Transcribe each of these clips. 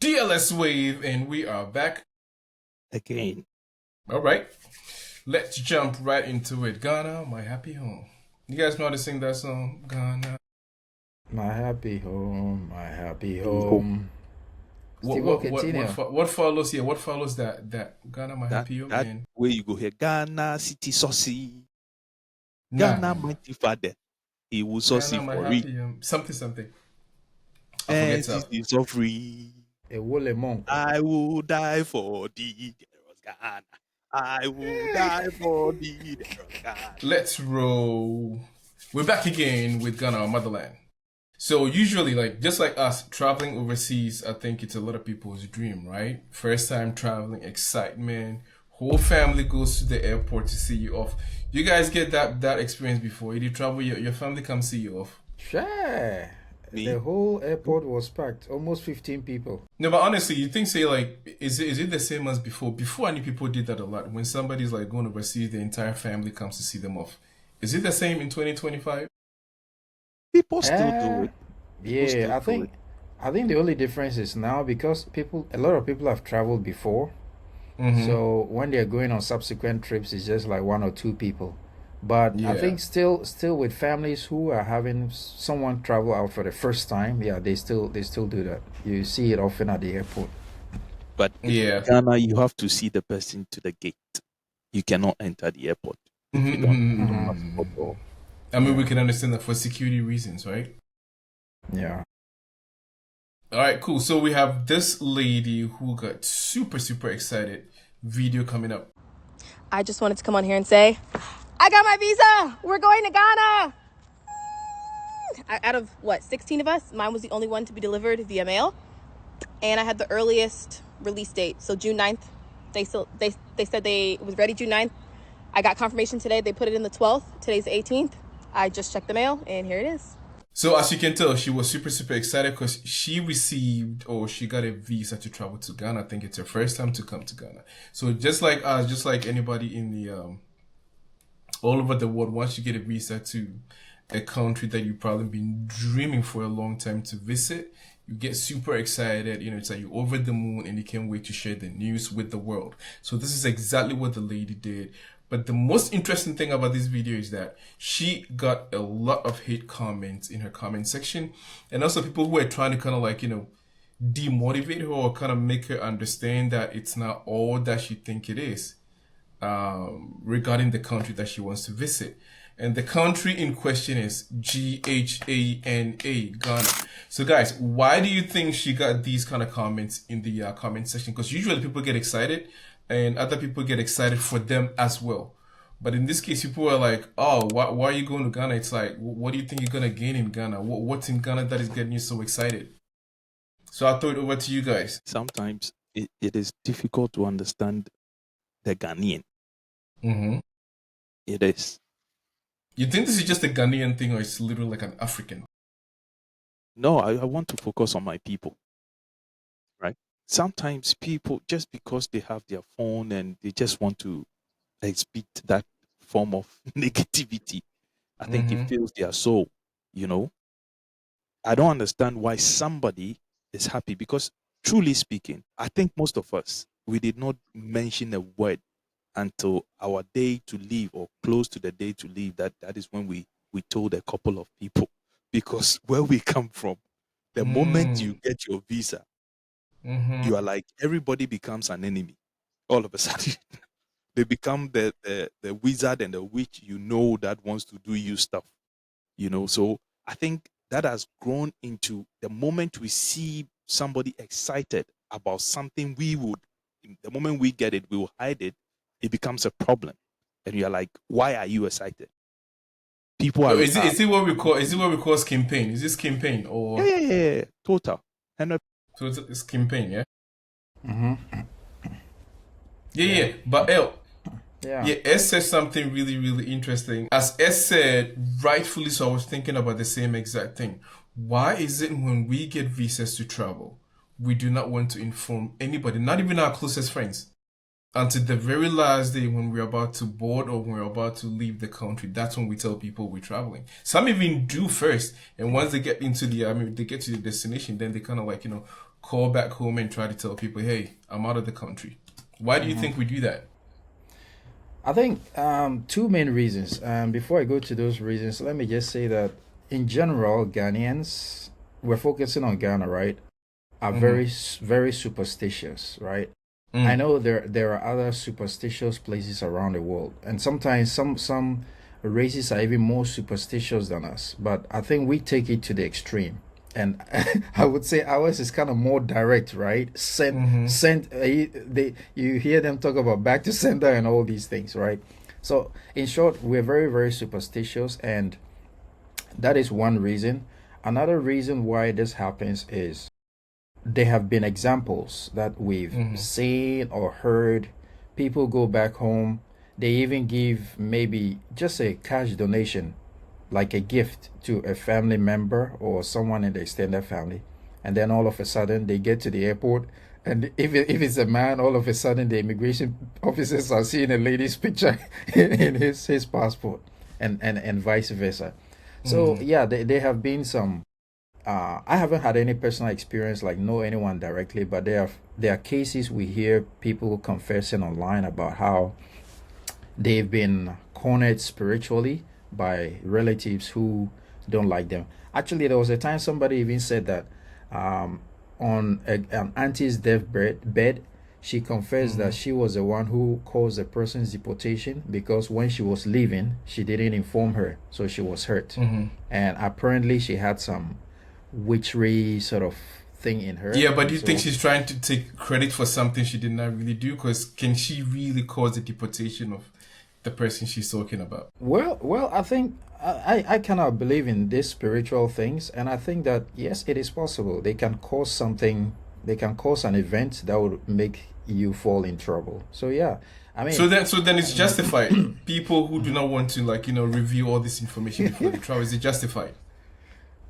DLS Wave, and we are back again. All right, let's jump right into it. Ghana, my happy home. You guys know how to sing that song? Ghana, my happy home, my happy home. What follows here? What follows that? Ghana, my happy home. That where you go here, Ghana City Saucy. Ghana mighty father. He will saucy for it. Something. And is so free. A woolly monk. I will die for thee, Ghana. I will die for thee, Ghana. Let's roll. We're back again with Ghana, our motherland. So usually, just like us, traveling overseas, I think it's a lot of people's dream, right? First time traveling, excitement. Whole family goes to the airport to see you off. You guys get that experience before? You travel, your family come see you off? Sure. The whole airport was packed, almost 15 people. No, but honestly, you think, is it the same as before? Before, I knew people did that a lot. When somebody's going overseas, the entire family comes to see them off. Is it the same in 2025? People still do it. Yeah, I think the only difference is now because a lot of people have traveled before. Mm-hmm. So when they're going on subsequent trips, it's just like one or two people. But yeah. I think still with families who are having someone travel out for the first time, yeah, they still do that. You see it often at the airport. But in Ghana, you have to see the person to the gate. You cannot enter the airport. Mm-hmm. You don't I mean, we can understand that for security reasons, right? Yeah. All right, cool. So we have this lady who got super, super excited. Video coming up. I just wanted to come on here and say, I got my visa. We're going to Ghana. Out of 16 of us, mine was the only one to be delivered via mail, and I had the earliest release date, so June 9th. They said it was ready June 9th. I got confirmation today. They put it in the 12th. Today's the 18th. I just checked the mail, and here it is. So as you can tell, she was super, super excited because she got a visa to travel to Ghana. I think it's her first time to come to Ghana. So just like us, just like anybody in the all over the world, once you get a visa to a country that you've probably been dreaming for a long time to visit, you get super excited. It's like you're over the moon and you can't wait to share the news with the world. So this is exactly what the lady did. But the most interesting thing about this video is that she got a lot of hate comments in her comment section, and also people who are trying to kind of demotivate her or kind of make her understand that it's not all that she think it is. Regarding the country that she wants to visit. And the country in question is Ghana, Ghana. So guys, why do you think she got these kind of comments in the comment section? Because usually people get excited and other people get excited for them as well. But in this case, people are like, oh, why are you going to Ghana? It's like, what do you think you're going to gain in Ghana? What's in Ghana that is getting you so excited? So I'll throw it over to you guys. Sometimes it is difficult to understand the Ghanaian. Mm-hmm. It is. You think this is just a Ghanaian thing or it's literally like an African? No, I want to focus on my people. Right? Sometimes people, just because they have their phone and they just want to exhibit that form of negativity, I think it fills their soul, I don't understand why somebody is happy because, truly speaking, I think most of us, we did not mention a word until our day to leave or close to the day to leave. That is when we told a couple of people, because where we come from, the moment you get your visa, you are like, everybody becomes an enemy. All of a sudden, they become the wizard and the witch, that wants to do you stuff, So I think that has grown into the moment we see somebody excited about something, the moment we get it, we will hide it. It becomes a problem, and you're like, "Why are you excited?" People are. Is it what we call campaign? Is this campaign or? Yeah. Total. So it's campaign, yeah. Mm-hmm. Yeah. But S said something really, really interesting. As S said, rightfully so, I was thinking about the same exact thing. Why is it when we get visas to travel, we do not want to inform anybody, not even our closest friends? Until the very last day when we're about to board or when we're about to leave the country, that's when we tell people we're traveling. Some even do first, and once they get into they get to the destination, then they kind of call back home and try to tell people, hey, I'm out of the country. Why do you think we do that? I think two main reasons. Before I go to those reasons, let me just say that in general, Ghanaians, we're focusing on Ghana, right? Are very superstitious, right? I know there are other superstitious places around the world, and sometimes some races are even more superstitious than us. But I think we take it to the extreme, and I would say ours is kind of more direct, right? You hear them talk about back to sender and all these things, right? So in short, we're very very superstitious, and that is one reason. Another reason why this happens is there have been examples that we've seen or heard. People go back home, they even give maybe just a cash donation, like a gift to a family member or someone in the extended family. And then all of a sudden they get to the airport, and if it's a man, all of a sudden the immigration officers are seeing a lady's picture in his passport, and vice versa. So yeah, there have been some. I haven't had any personal experience, like know anyone directly, but there are cases we hear people confessing online about how they've been cornered spiritually by relatives who don't like them. Actually, there was a time somebody even said that on an auntie's deathbed, she confessed that she was the one who caused the person's deportation, because when she was leaving, she didn't inform her, so she was hurt. And apparently she had some witchery sort of thing in her. Yeah, but do you think she's trying to take credit for something she did not really do? Because can she really cause the deportation of the person she's talking about? Well, I think I cannot believe in these spiritual things, and I think that yes, it is possible. They can cause something. They can cause an event that would make you fall in trouble. So yeah, I mean. So then it's justified. People who do not want to review all this information before they travel, is it justified?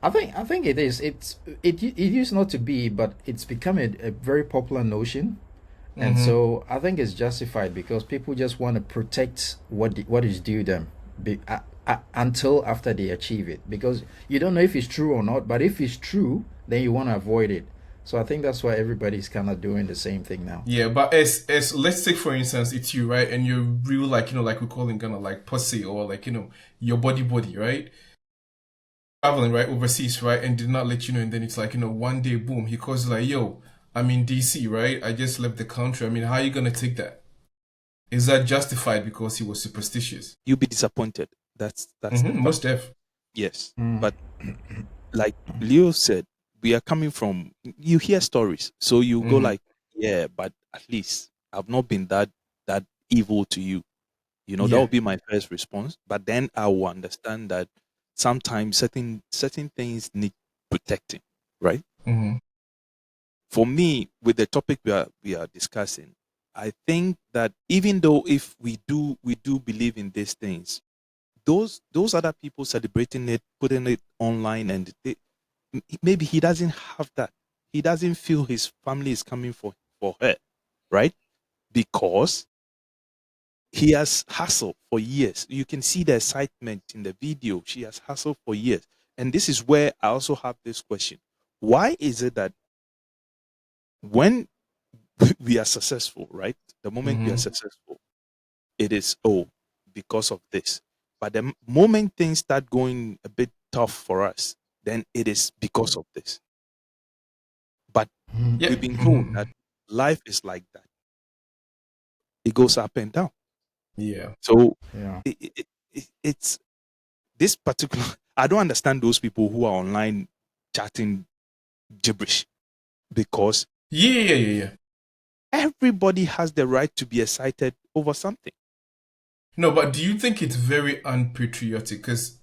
I think it is. It used not to be, but it's become a very popular notion, and so I think it's justified because people just want to protect what is due them until after they achieve it, because you don't know if it's true or not. But if it's true, then you want to avoid it. So I think that's why everybody's kind of doing the same thing now. Yeah, but as let's take for instance, it's you, right? And you're real like we call in Ghana like pussy, or your body, right? Traveling right overseas, right, and did not let you know, and then it's one day, boom, he calls you like, yo, I'm in DC, right? I just left the country. I mean, how are you gonna take that? Is that justified because he was superstitious? You'll be disappointed. That's most def. Yes, but like Leo said, we are coming from. You hear stories, so you go like, yeah, but at least I've not been that evil to you. That would be my first response. But then I will understand that sometimes certain things need protecting, right? For me, with the topic we are discussing, I think that even though if we do believe in these things, those other people celebrating it, putting it online, and maybe he doesn't have that. He doesn't feel his family is coming for her, right? Because he has hustled for years. You can see the excitement in the video. She has hustled for years. And this is where I also have this question. Why is it that when we are successful, right? The moment we are successful, it is, because of this. But the moment things start going a bit tough for us, then it is because of this. But we've been told that life is like that. It goes up and down. Yeah. So Yeah. it's this particular. I don't understand those people who are online chatting gibberish, because Yeah. everybody has the right to be excited over something. No, but do you think it's very unpatriotic? Because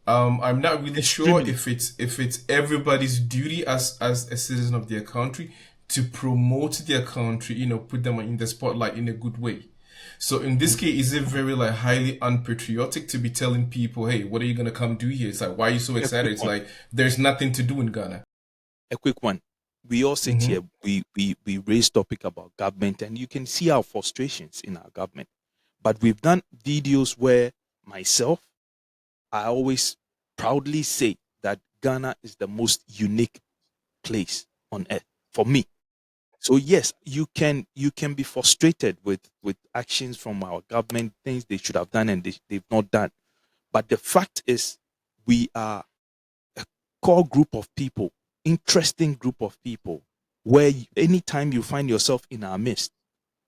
I'm not really sure if it's everybody's duty as a citizen of their country to promote their country, put them in the spotlight in a good way. So in this case, is it very highly unpatriotic to be telling people, hey, what are you gonna come do here? It's like, why are you so excited? It's like there's nothing to do in Ghana. A quick one. We all sit here, we raise topic about government, and you can see our frustrations in our government. But we've done videos where myself, I always proudly say that Ghana is the most unique place on earth. for me. So yes, you can be frustrated with actions from our government, things they should have done and they've not done. But the fact is, we are a core group of people, interesting group of people, where anytime you find yourself in our midst,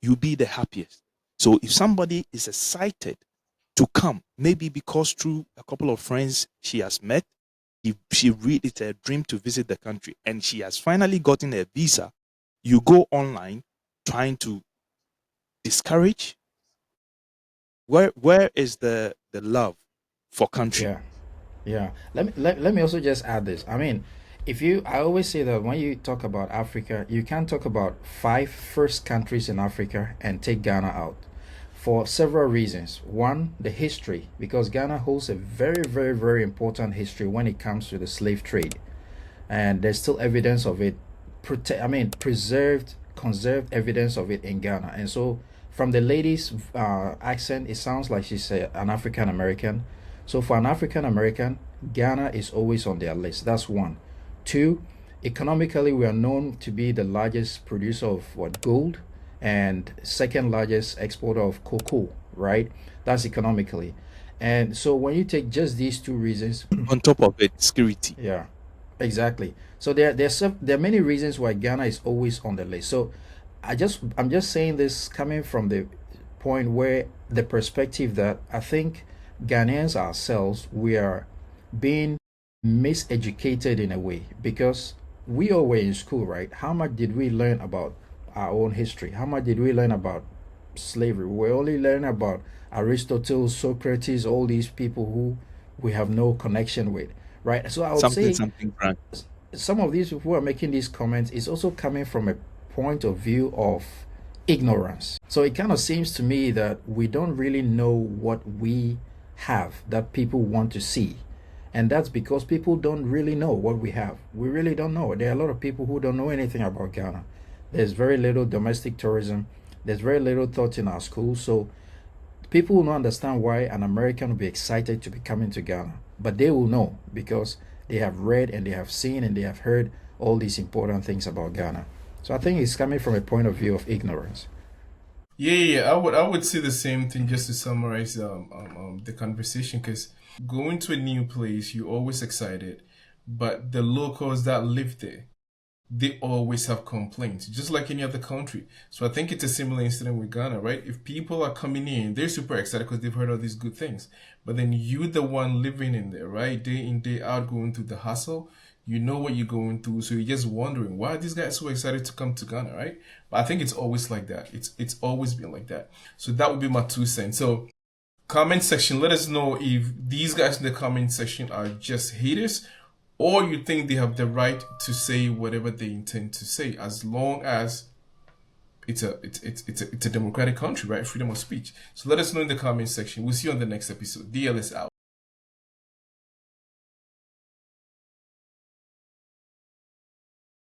you'll be the happiest. So if somebody is excited to come, maybe because through a couple of friends she has met, if she read it's a dream to visit the country and she has finally gotten a visa, you go online trying to discourage. Where is the love for country? Yeah. Let me also just add this. I mean, I always say that when you talk about Africa, you can't talk about 5 first countries in Africa and take Ghana out for several reasons. One, the history, because Ghana holds a very, very, very important history when it comes to the slave trade, and there's still evidence of it. Preserved, conserved evidence of it in Ghana. And so, from the lady's accent, it sounds like she's an African American. So for an African American, Ghana is always on their list. That's one. Two, economically, we are known to be the largest producer of gold and second largest exporter of cocoa, right? That's economically. And so when you take just these 2 reasons, on top of it, security. Yeah, exactly. So there are many reasons why Ghana is always on the list. So I'm just saying this coming from the point where the perspective that I think Ghanaians ourselves, we are being miseducated in a way, because we all were in school, right? How much did we learn about our own history? How much did we learn about slavery? We only learn about Aristotle, Socrates, all these people who we have no connection with, right? So I would say something, Frank. some of these people who are making these comments is also coming from a point of view of ignorance. So it kind of seems to me that we don't really know what we have that people want to see. And that's because people don't really know what we have. We really don't know. There are a lot of people who don't know anything about Ghana. There's very little domestic tourism. There's very little thought in our schools. So people will not understand why an American will be excited to be coming to Ghana. But they will know because they have read and they have seen and they have heard all these important things about Ghana. So I think it's coming from a point of view of ignorance. Yeah. I would say the same thing, just to summarize the conversation, because going to a new place, you're always excited, but the locals that live there, they always have complaints, just like any other country. So I think it's a similar incident with Ghana, right? If people are coming in, they're super excited because they've heard all these good things, but then you, the one living in there, right, day in, day out, going through the hustle, you know what you're going through, so you're just wondering why are these guys so excited to come to Ghana, right? But I think it's always like that. It's always been like that. So that would be my 2 cents. So comment section, let us know if these guys in the comment section are just haters, or you think they have the right to say whatever they intend to say, as long as it's a democratic country, right? Freedom of speech. So let us know in the comment section. We'll see you on the next episode. DL is out.